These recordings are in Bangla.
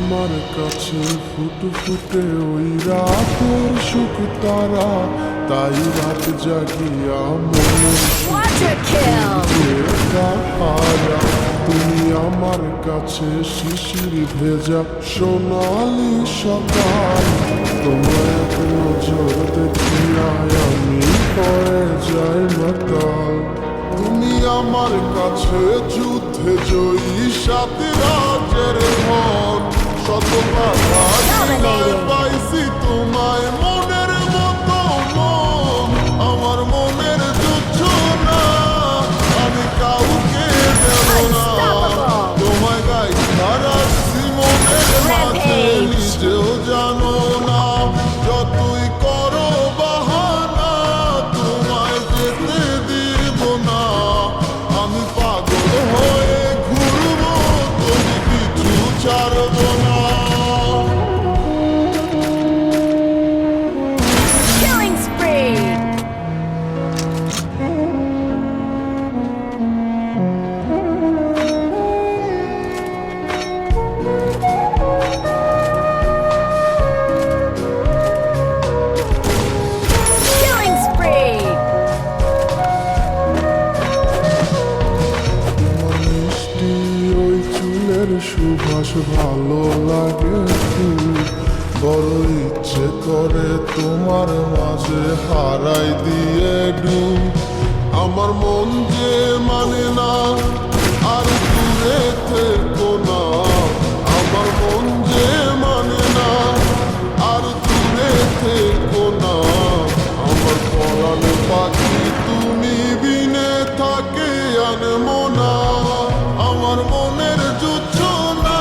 আমার কাছে ফুটফুটে ওই রাতের সুখ তারা, তাই রাত জাগিয়া মনের Quadra kill! হারা। তুমি আমার কাছে শিশির ভেজা সোনালি সকাল, তোমার এক নজর দেখিয়ায় আমি হয়ে যাই মাতাল। তুমি আমার কাছে যুদ্ধে জয়ী সাথী রাজের ধন, শত বাধা Dominating. পাইছি তোমায় মনের মতো মন। আমার মনের যুদ্ধ না, আমি কাউকে দেব না। Unstoppable. তোমায় গাই হারাচ্ছি মনের মাঝে, Rampage. নিজেও জানো না। যতই করো বাহানা, তোমায় যেতে দিব না। আমি পাগল হয়ে ঘুরবো, তবু কিছু ছাড়ব না। Killing spree! Killing spree! তোমার মিষ্টি ওই চুলের সুবাস ভালো লাগে খুব, বড় ইচ্ছে করে তোমার মাঝে হারাই দিয়ে ডুব। আমার মন যে মানে না আর দূরে থেকো না, আমার মন যে মানে না আর দূরে থেকো না। আমার পরাণ পাখি তুমি বিনে থাকে আনমো না। আমার মনের যুদ্ধ না,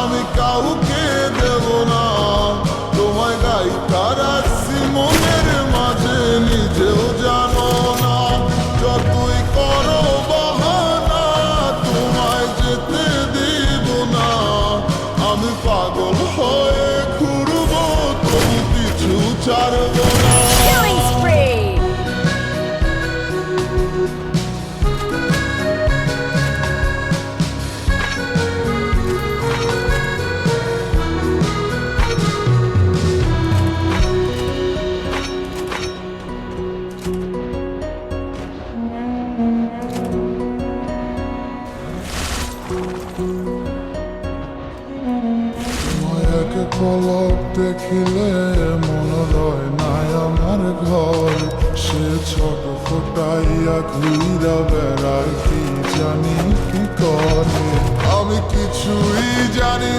আমি কাউকে দেব না। তোমায় গাই কারাচ্ছি মনের মাঝে, নিজেও জানো না। যতই করো বাহানা, তোমায় যেতে দিব না। আমি পাগল হয়ে ঘুরবো, তবু কিছু ছাড়ব না। Killing spree! এক পলক দেখিলে মন রয় নাই আমার ঘর, সে ছোট ফোটাইয়া ঘুইরা বেড়ায় কি জানি কি করে। আমি কিছুই জানি